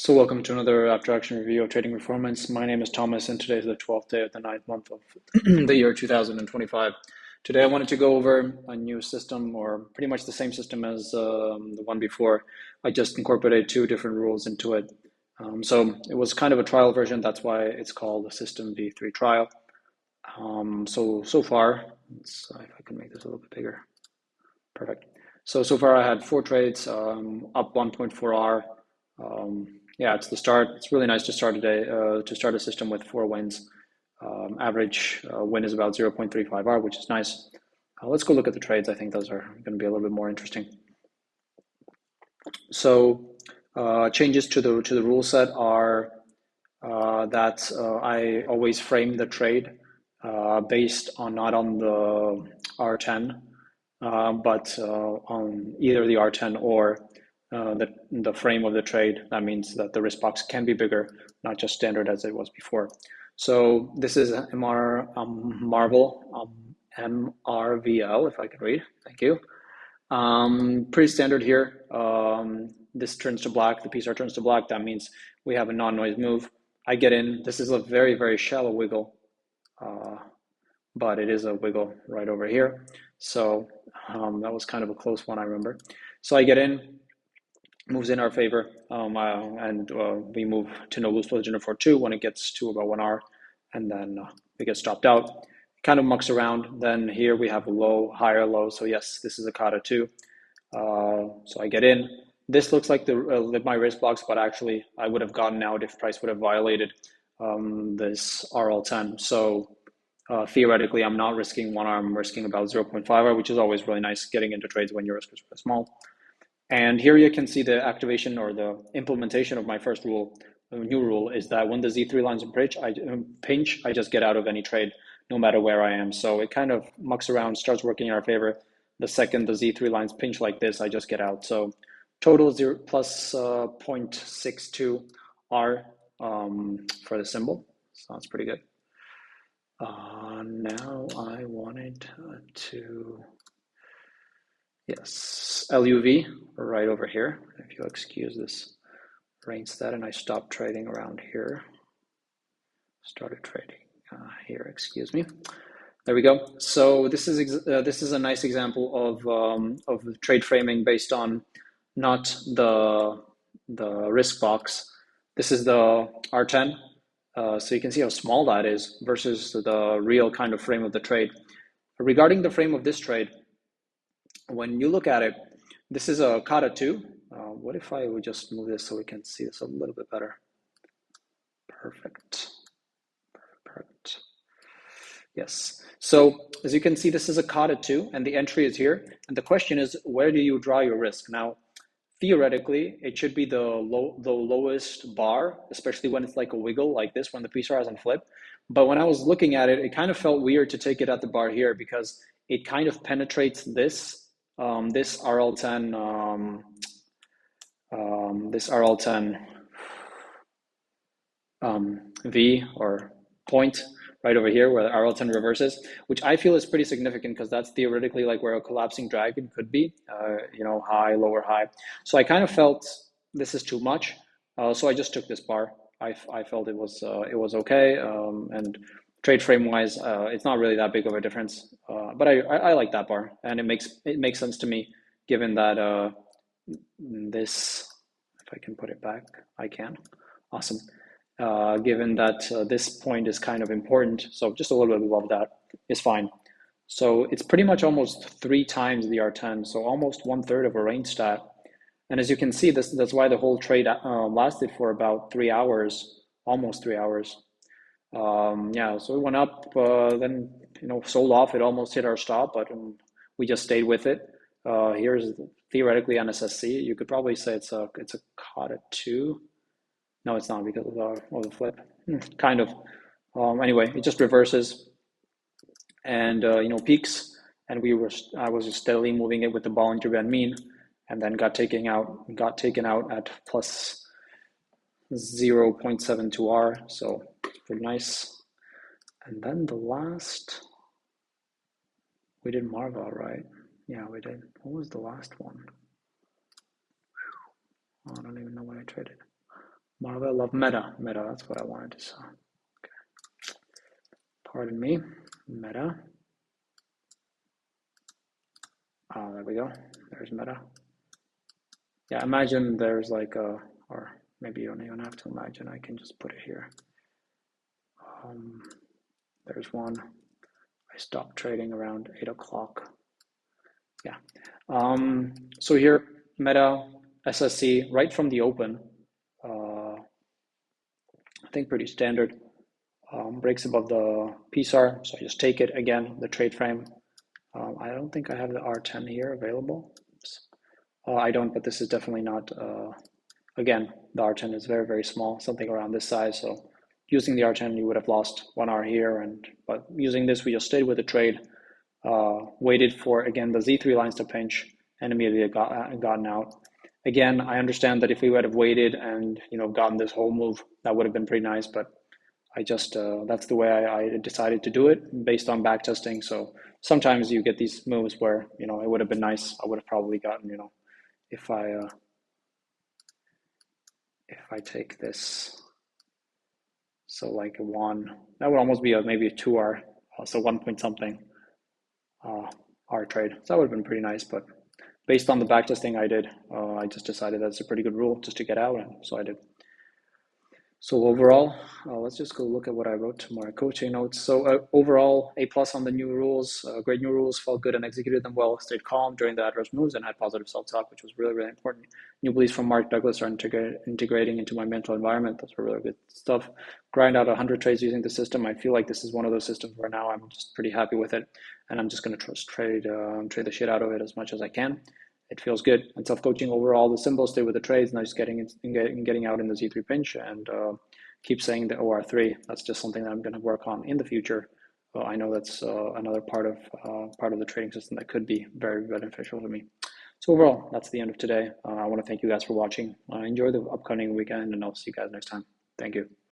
So welcome to another after action review of trading performance. My name is Thomas and today is the 12th day of the ninth month of the year 2025. Today I wanted to go over a new system, or pretty much the same system as the one before. I just incorporated two different rules into it. So it was kind of a trial version. That's why it's called the System V3 trial. So far, let's see if I can make this a little bit bigger. Perfect. So far I had four trades, up 1.4R. Yeah, it's the start. It's really nice to start a day, to start a system with four wins. Average win is about 0.35R, which is nice. Let's go look at the trades. I think those are going to be a little bit more interesting. So changes to the rule set are that I always frame the trade based on not on the R10, but on either the R10 or the frame of the trade. That means that the risk box can be bigger, not just standard as it was before. So this is Marvel, MRVL, if I can read. Thank you. Pretty standard here. This turns to black, the PSR turns to black. That means we have a non-noise move. I get in. This is a very, very shallow wiggle, but it is a wiggle right over here. So that was kind of a close one, I remember. So I get in, moves in our favor, and we move to no lose position of 4-2 when it gets to about 1R, and then it gets stopped out. Kind of mucks around. Then here we have a low, higher low. So yes, this is a kata 2. So I get in. This looks like my risk blocks, but actually I would have gotten out if price would have violated this RL10. So theoretically, I'm not risking 1R, I'm risking about 0.5R, which is always really nice getting into trades when your risk is really small. And here you can see the activation or the implementation of my first rule. The new rule is that when the Z3 lines pinch, I just get out of any trade, no matter where I am. So it kind of mucks around, starts working in our favor. The second the Z3 lines pinch like this, I just get out. So total plus 0.62 R for the symbol. Sounds pretty good. Now I wanted to, yes, LUV right over here. If you excuse this rain stat, and I stopped trading around here. Started trading here, excuse me. There we go. So this is a nice example of trade framing based on not the risk box. This is the R10. So you can see how small that is versus the real kind of frame of the trade. Regarding the frame of this trade, when you look at it, this is a kata 2. What if I would just move this so we can see this a little bit better? Perfect. Yes. So as you can see, this is a kata 2, and the entry is here. And the question is, where do you draw your risk? Now, theoretically, it should be the lowest bar, especially when it's like a wiggle like this, when the PSR hasn't flipped. But when I was looking at it, it kind of felt weird to take it at the bar here because it kind of penetrates this RL10 V or point right over here where the RL10 reverses, which I feel is pretty significant because that's theoretically like where a collapsing dragon could be, high, lower, high. So I kind of felt this is too much. So I just took this bar. I felt it was okay. And trade frame wise, it's not really that big of a difference. But I like that bar, and it makes sense to me given that this, if I can put it back, I can. Awesome. Given that this point is kind of important, so just a little bit above that is fine. So it's pretty much almost 3 times the R10, so almost 1/3 of a range stat. And as you can see, that's why the whole trade lasted for about 3 hours, almost 3 hours. Yeah, so it went up, then sold off. It almost hit our stop, but we just stayed with it. Here's theoretically an SSC. You could probably say it's a kata 2. No, it's not because of the flip. Kind of. Anyway, it just reverses and peaks, and I was just steadily moving it with the Bollinger Band mean, and then got taken out at plus 0.72R. So pretty nice. And then the last, we did Marvel, right? Yeah, we did. What was the last one? I don't even know what I traded. Marvel love Meta. Meta, that's what I wanted to say. Okay. Pardon me. Meta. Oh, there we go. There's Meta. Yeah, imagine there's like a, or maybe you don't even have to imagine. I can just put it here. There's one. I stopped trading around 8 o'clock. Yeah. So here, Meta, SSC, right from the open. I think pretty standard. Breaks above the PSAR, so I just take it again, the trade frame. I don't think I have the R10 here available. I don't, but this is definitely not, again, the R10 is very, very small, something around this size. So using the R10, you would have lost 1 hour here. But using this, we just stayed with the trade, waited for, again, the Z3 lines to pinch and immediately gotten out. Again, I understand that if we would have waited and gotten this whole move, that would have been pretty nice, but I just that's the way I decided to do it based on back testing. So sometimes you get these moves where it would have been nice. I would have probably gotten if I take this, so like a one, that would almost be maybe a 2 hour, so 1 point something hour trade. So that would have been pretty nice, but based on the back testing I did, I just decided that's a pretty good rule just to get out, and so I did. So overall, let's just go look at what I wrote to my coaching notes. So overall, A plus on the new rules, great new rules, felt good and executed them well, stayed calm during the adverse moves and had positive self-talk, which was really, really important. New beliefs from Mark Douglas are integrating into my mental environment. Those were really good stuff. Grind out 100 trades using the system. I feel like this is one of those systems where now I'm just pretty happy with it. And I'm just going to trade the shit out of it as much as I can. It feels good. And self-coaching overall, the symbols stay with the trades, nice getting out in the Z3 pinch, and keep saying the OR3. That's just something that I'm going to work on in the future. I know that's another part of the trading system that could be very beneficial to me. So overall, that's the end of today. I want to thank you guys for watching. Enjoy the upcoming weekend, and I'll see you guys next time. Thank you.